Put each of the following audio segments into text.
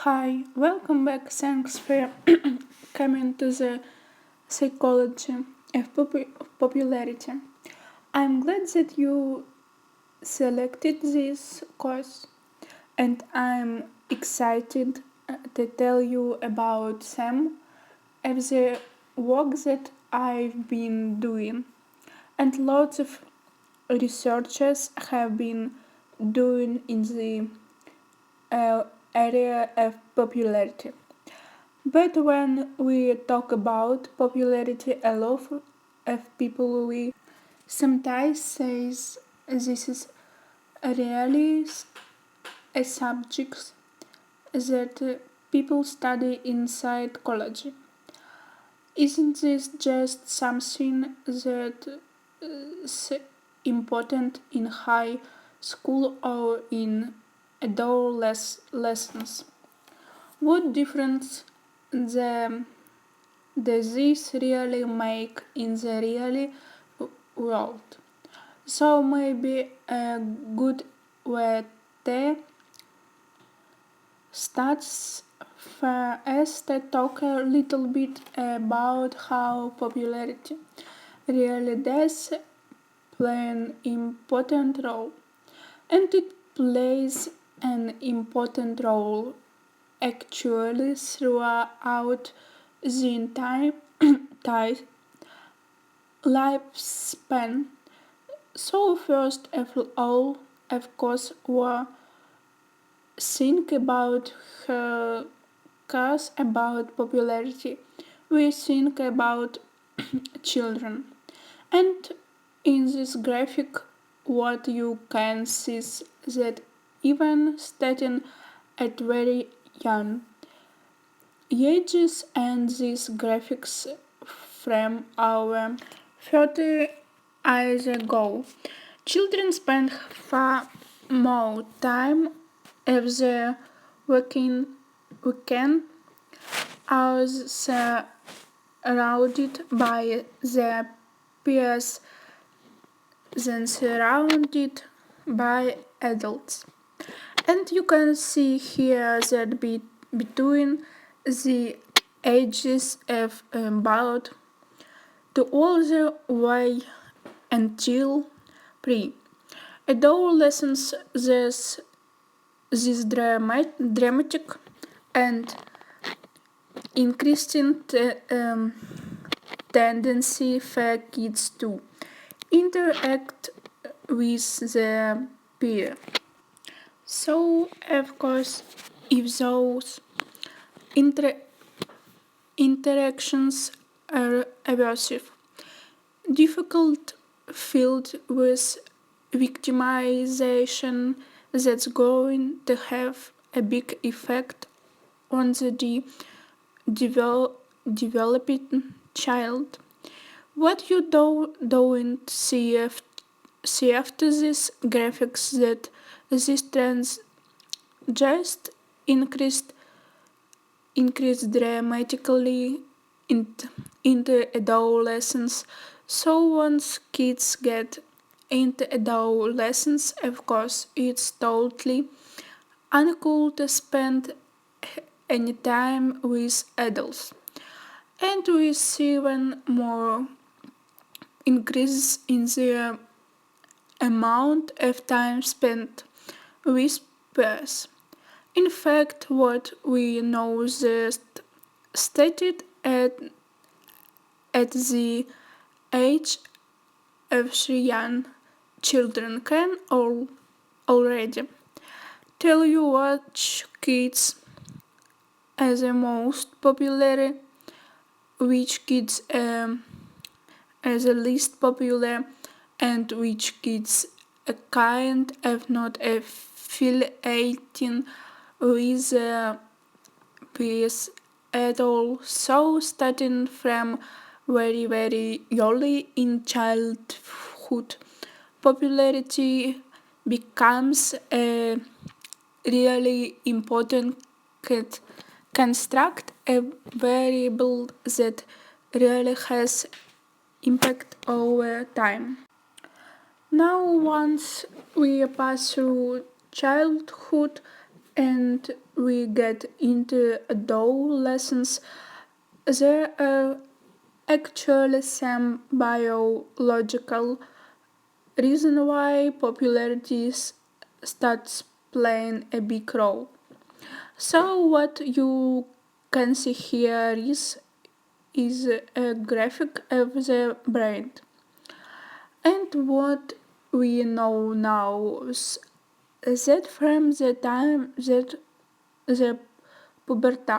Hi, welcome back. Thanks for coming to the psychology of popularity. I'm glad that you selected this course, and I'm excited to tell you about some of the work that I've been doing, and lots of researchers have been doing in the area of popularity. But when we talk about popularity, a lot of people we sometimes says this is really a subject that people study in psychology. Isn't this just something that is important in high school or in adolescence? What difference the, does this really make in the real world? So maybe a good way to start for us to talk a little bit about how popularity really does play an important role. And it plays an important role actually throughout the entire lifespan. So first of all, of course, we think about her cause about popularity. We think about children. And in this graphic, what you can see is that even starting at very young ages, and these graphics from our 30 years ago, children spend far more time of their working weekend as surrounded by their peers than surrounded by adults. And you can see here that between the ages of about to all the way until pre-adolescence, this dramatic and increasing tendency for kids to interact with their peer. So, of course, if those interactions are abusive, difficult, filled with victimization, that's going to have a big effect on the developing child. What you don't see after this graphics that these trends just increased dramatically into adolescence. So once kids get into adolescence, of course, it's totally uncool to spend any time with adults. And we see even more increase in the amount of time spent with peers. In fact, what we know just stated at the age of 3 young children can already tell you which kids are the most popular, which kids are the least popular, and which kids are kind of not affiliating with peers at all. So starting from very early in childhood, popularity becomes a really important construct, a variable that really has impact over time. Now, once we pass through childhood and we get into adolescence, there are actually some biological reason why popularity starts playing a big role. So what you can see here is a graphic of the brain. And what we know now is that from the time that the puberty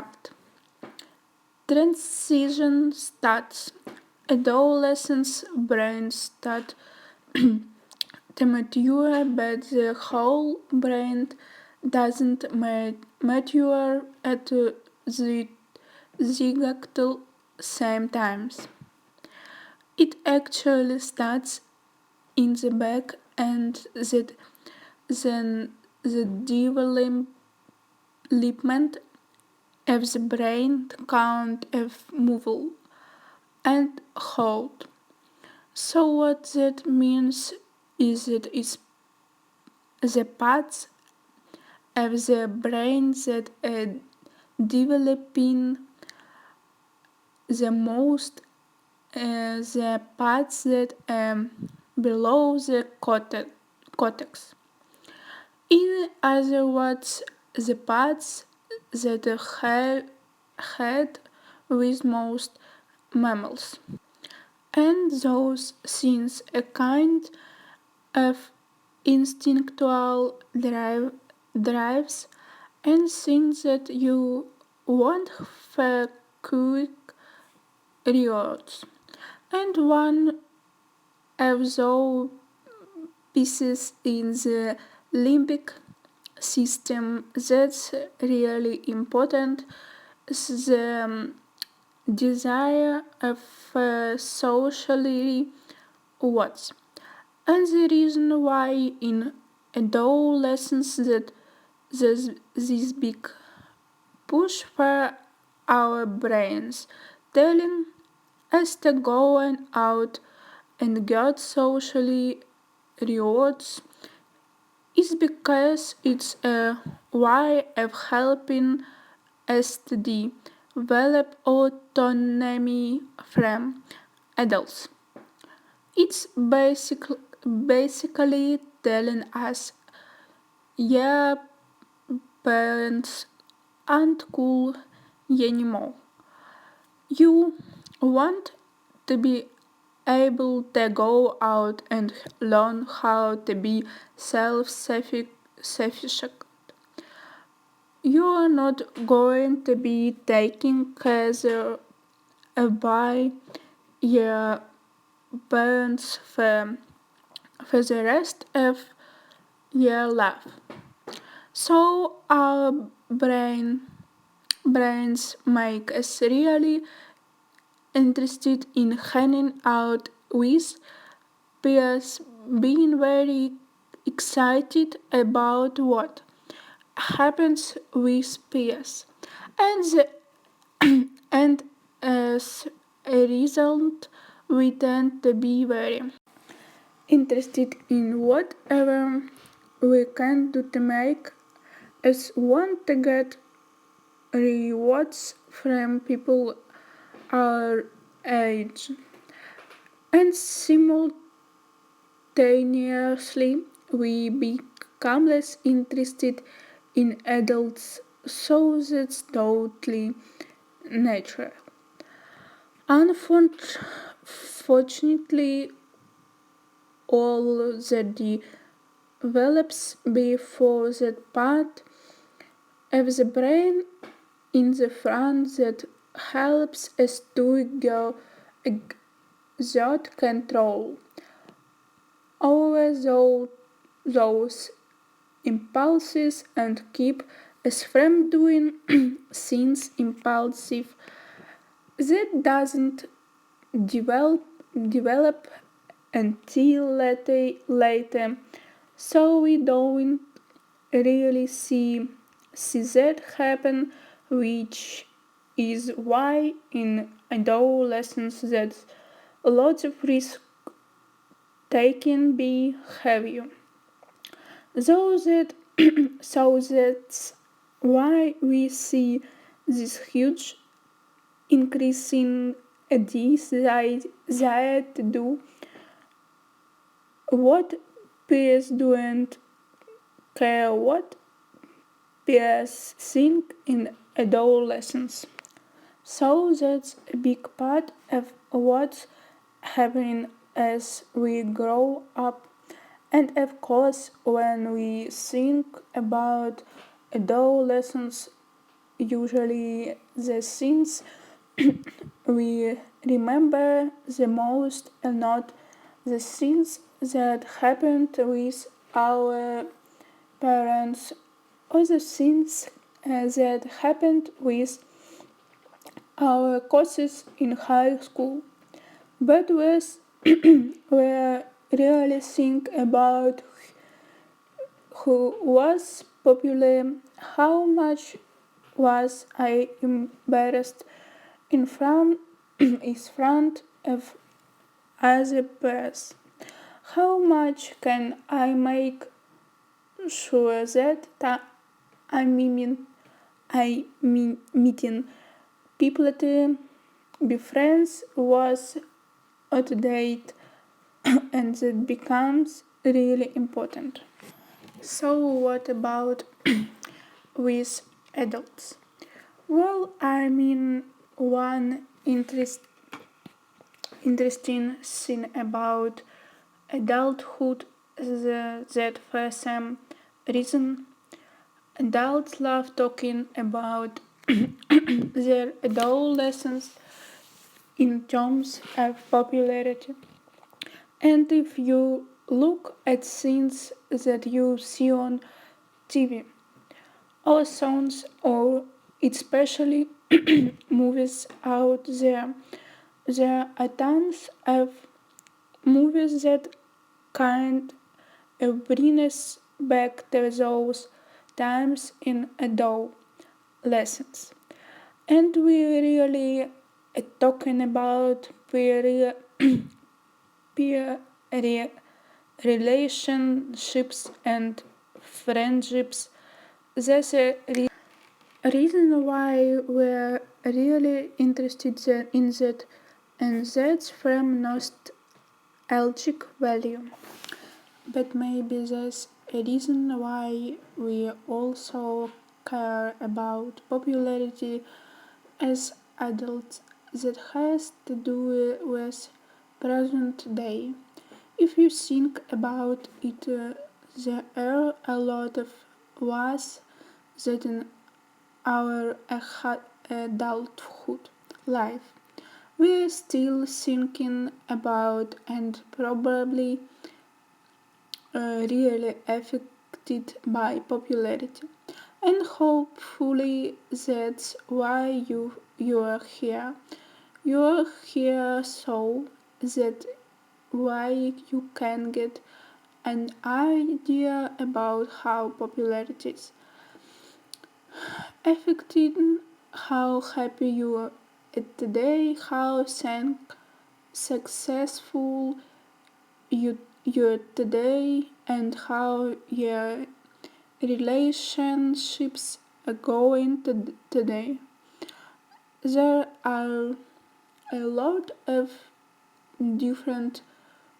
transition starts, adolescent's brain start to mature, but the whole brain doesn't mature at the exact same times. It actually starts in the back and that then the development of the brain count of movable and hold. So what that means is that it's the parts of the brain that are developing the most, the parts that are below the cortex. In other words, the parts that are had with most mammals. And those since a kind of instinctual drives and things that you want for quick rewards. And one of those pieces in the limbic system that's really important is the desire of socially what's. And the reason why in adolescence that there's this big push for our brains telling us to go out and get socially rewards is because it's a way of helping us to develop autonomy from adults. It's basically telling us, yeah, parents aren't cool anymore. You want to be able to go out and learn how to be self-sufficient. You are not going to be taken care of by your parents for the rest of your life. So our brains make us really interested in hanging out with peers, being very excited about what happens with peers, and and as a result, we tend to be very interested in whatever we can do to make us want to get rewards from people our age. And simultaneously, we become less interested in adults, so that's totally natural. Unfortunately, all that develops before that part of the brain in the front that helps us to exert control over those impulses and keep us from doing things impulsive that doesn't develop until later, so we don't really see that happen, which is why in adolescence there's lots of risk taking behavior. So that's why we see this huge increase in ideas that do what peers do and care what peers think in adolescence. So that's a big part of what's happening as we grow up. And of course, when we think about adolescence, usually the things we remember the most are not the things that happened with our parents or the things that happened with our courses in high school, but we really think about who was popular, how much was I embarrassed in front of other peers, how much can I make sure that I meeting people to be friends was up to date and that becomes really important. So what about with adults? Well, one interesting thing about adulthood is that for some reason adults love talking about their adolescence in terms of popularity. And if you look at things that you see on TV or songs or especially movies out there are tons of movies that kind of bring us back to those times in adolescence. And we really talking about peer relationships and friendships. That's a reason why we're really interested in that, and that's from nostalgic value. But maybe there's a reason why we also care about popularity as adults that has to do with present day. If you think about it, there are a lot of us that in our adulthood life we're still thinking about and probably really affected by popularity. And hopefully that's why you're here. You're here so that why you can get an idea about how popularity is affecting how happy you are today, how successful you're today, and how your relationships are going today. There are a lot of different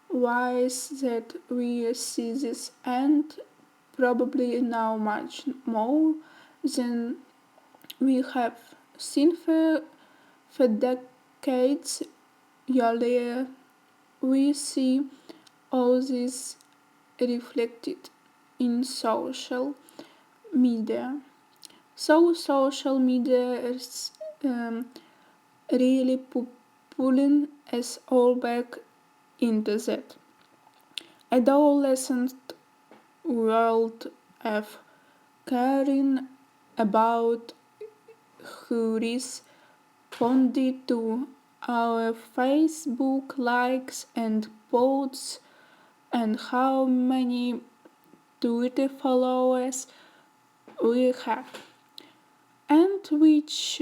ways that we see this, and probably now much more than we have seen for decades earlier. We see all this reflected in social media. So social media is really pulling us all back into that adolescent world of caring about who responded to our Facebook likes and posts and how many Twitter followers we have and which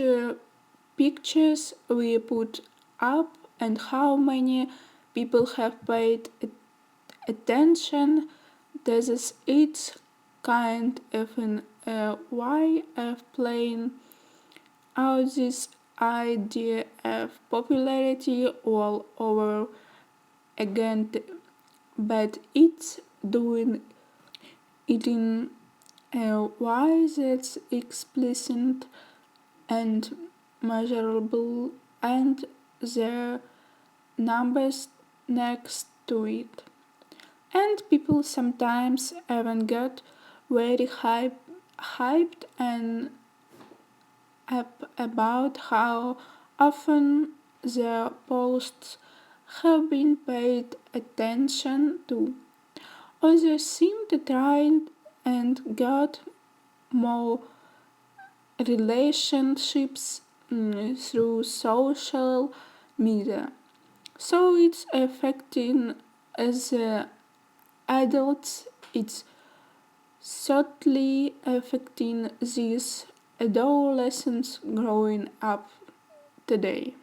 pictures we put up and how many people have paid attention. This is it's kind of an way of playing out this idea of popularity all over again, but it's doing it in a way that's explicit and measurable, and the numbers next to it. And people sometimes even get very hyped and up about how often their posts have been paid attention to. Others seem to try and get more relationships through social media. So it's affecting as adults, it's subtly affecting these adolescents growing up today.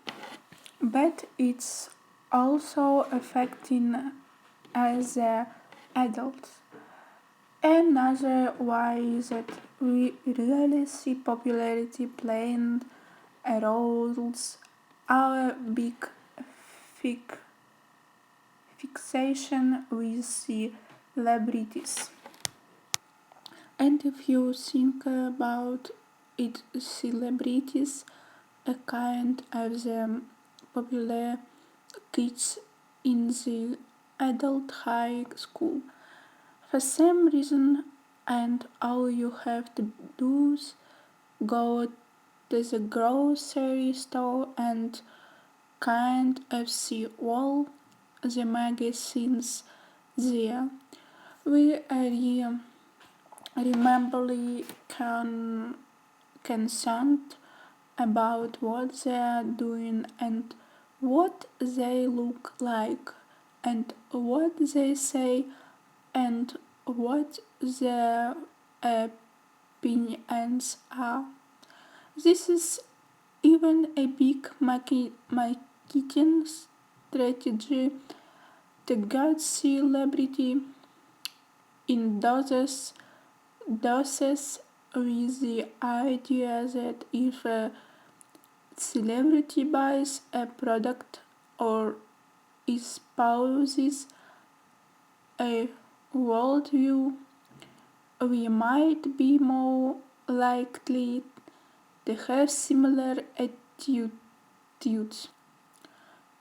But it's also affecting as adults. Another way is that we really see popularity playing a role our big fic- fixation with celebrities. And if you think about it, celebrities are kind of the popular kids in the adult high school. For some reason, and all you have to do is go to the grocery store and kind of see all the magazines there. We are rememberably concerned about what they are doing and what they look like and what they say and what their opinions are. This is even a big marketing strategy to get celebrity endorses with the idea that if a celebrity buys a product or espouses a worldview, we might be more likely to have similar attitudes.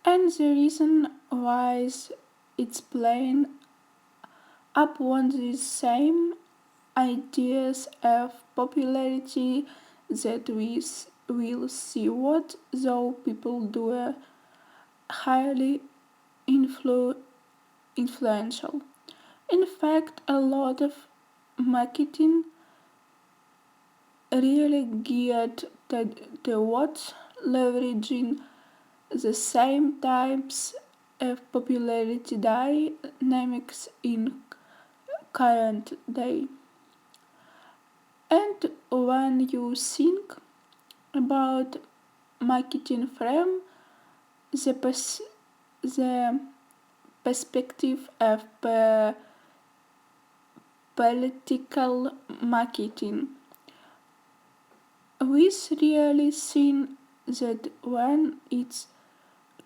And the reason why it's playing upon these same ideas of popularity that we will see what those people do highly influential. In fact, a lot of marketing really geared towards leveraging the same types of popularity dynamics in current day. And when you think about marketing from the perspective of political marketing, we've really seen that when it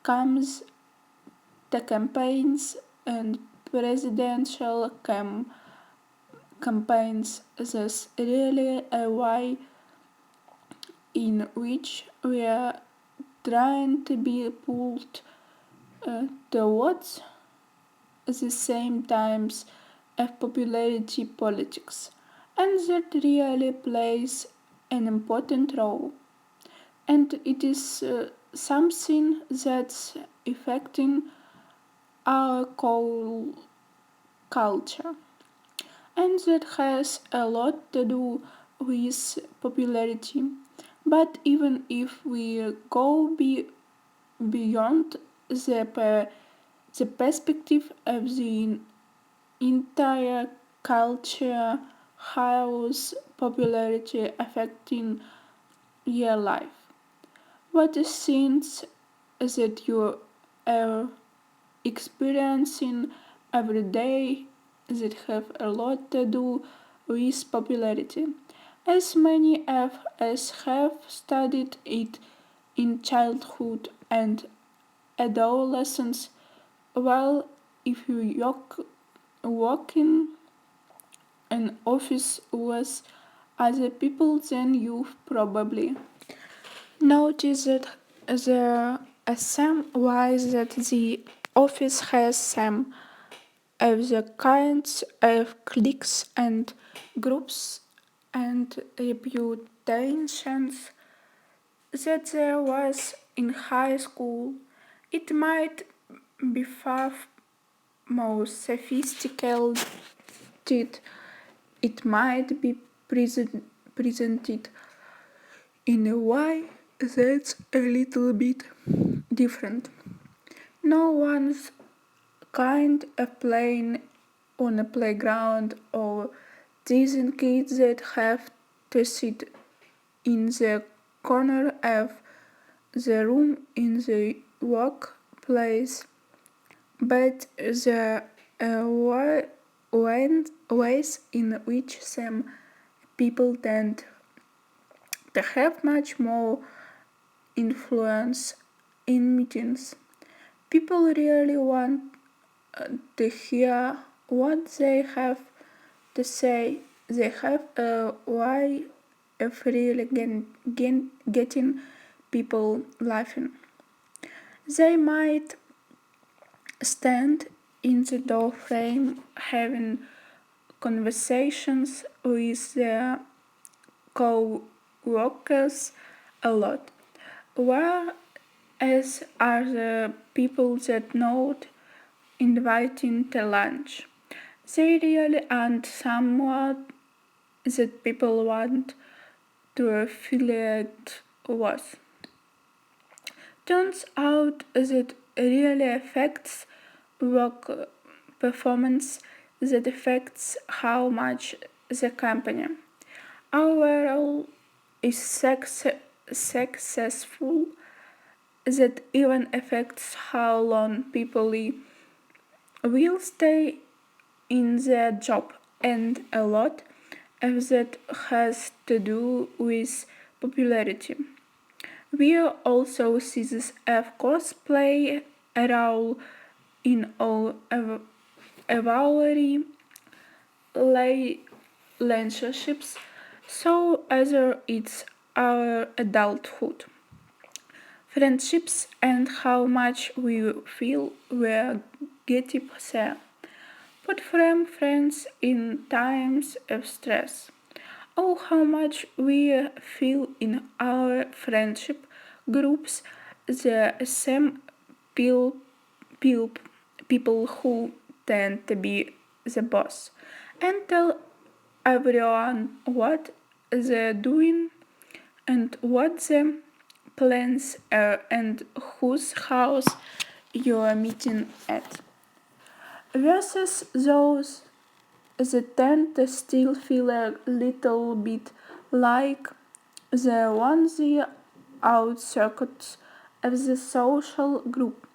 comes to campaigns and presidential campaigns, there's really a way in which we are trying to be pulled towards the same times of popularity politics, and that really plays an important role. And it is something that's affecting our culture, and that has a lot to do with popularity. But even if we go beyond the perspective of the entire culture, how's popularity affecting your life? What are things that you are experiencing every day that have a lot to do with popularity? as many of us have studied it in childhood and adolescence. Well, if you work in an office with other people, then you've probably noticed that there are some ways that the office has some of the kinds of cliques and groups and reputations that there was in high school. It might be far more sophisticated. It might be presented in a way that's a little bit different. No one's kind of playing on a playground or teasing kids that have to sit in the corner of the room in the workplace, but the ways in which some people tend to have much more influence in meetings. People really want to hear what they have to say. They have a way of really getting people laughing. They might stand in the doorframe having conversations with their co-workers a lot, whereas are the people that note inviting to lunch. They really aren't someone that people want to affiliate with. Turns out that really affects work performance, that affects how much the company overall is successful, that even affects how long people will stay in their job, and a lot of that has to do with popularity. We also see this, of course, play a role in all of our relationships, so either it's our adulthood, friendships, and how much we feel we're getting there, but from friends in times of stress, or how much we feel in our friendship groups the same people, people who tend to be the boss and tell everyone what they're doing and what the plans are and whose house you're meeting at, versus those that tend to still feel a little bit like the onesie outskirts of the social group,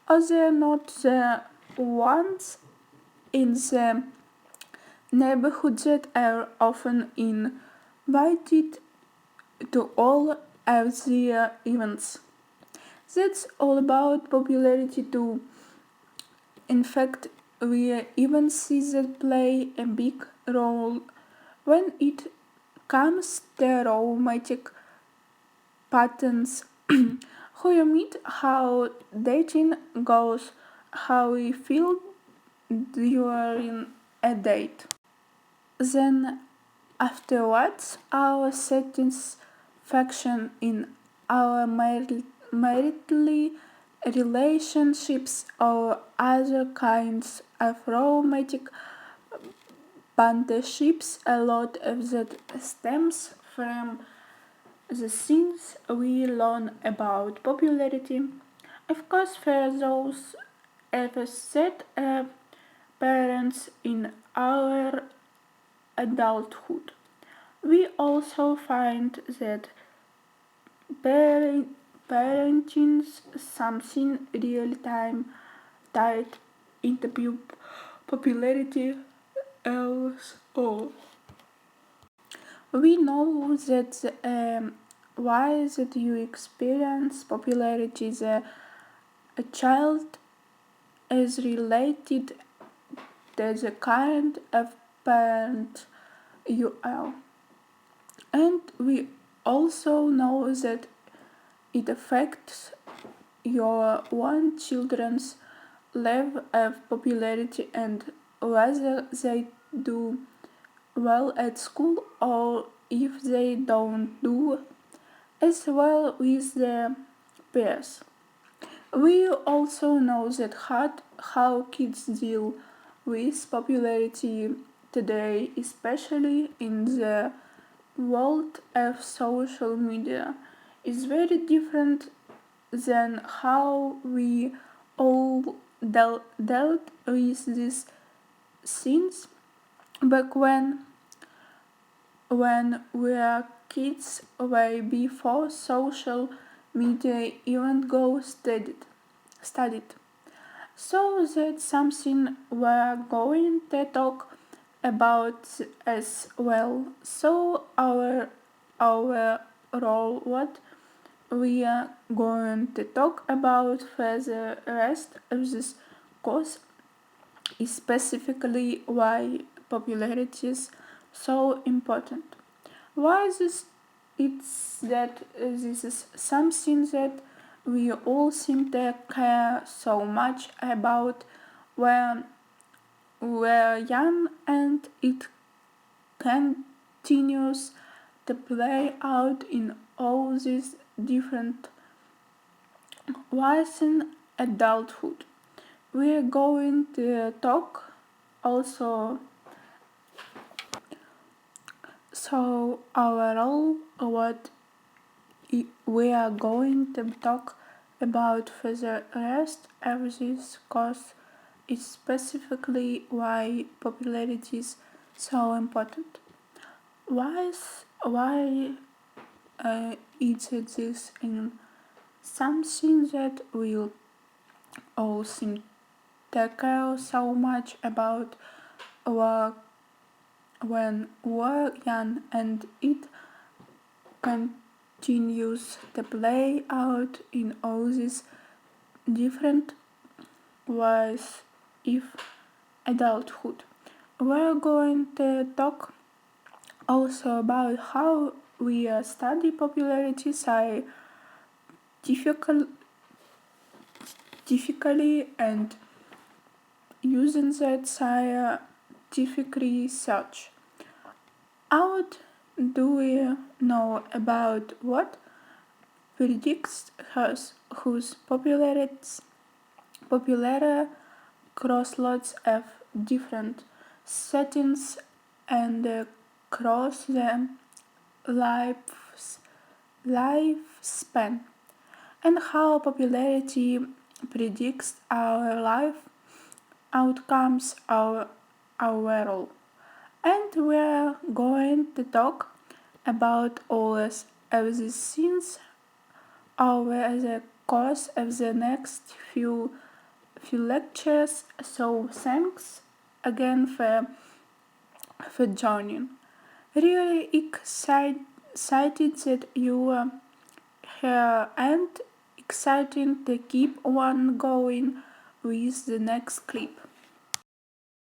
or they're not the ones in the neighborhood that are often invited to all of the events. That's all about popularity too. In fact, we even see that play a big role when it comes to romantic patterns. Who you meet, how dating goes, how we feel during a date. Then afterwards, our satisfaction in our marital relationships or other kinds of romantic partnerships, a lot of that stems from the things we learn about popularity. Of course, for those of us that are parents in our adulthood, we also find that parenting's something real time tied into popularity else all. We know that why that you experience popularity as a child is related to the kind of parent you are. And we also know that it affects your own children's level of popularity and whether they do well at school or if they don't do as well with their peers. We also know that how kids deal with popularity today, especially in the world of social media, is very different than how we all dealt with these things back when we were kids, way before social media even go studied. So that's something we're going to talk about as well. So our role, what we are going to talk about for the rest of this course is specifically why popularity is so important. Why this? It's that this is something that we all seem to care so much about when we're young, and it continues to play out in all these different ways in adulthood. We're going to talk also so overall what we are going to talk about for the rest of this course is specifically why popularity is so important. Why is this in something that we all seem to care so much about when we're young, and it continues to play out in all these different ways of adulthood. We're going to talk also about how we study popularity scientifically and using that scientific research. What do we know about what predicts whose popular crossloads of different settings and across the lifespan, and how popularity predicts our life outcomes overall. And we're going to talk about all of these things over the course of the next few lectures. So thanks again for joining. Really excited that you are here, and exciting to keep on going with the next clip.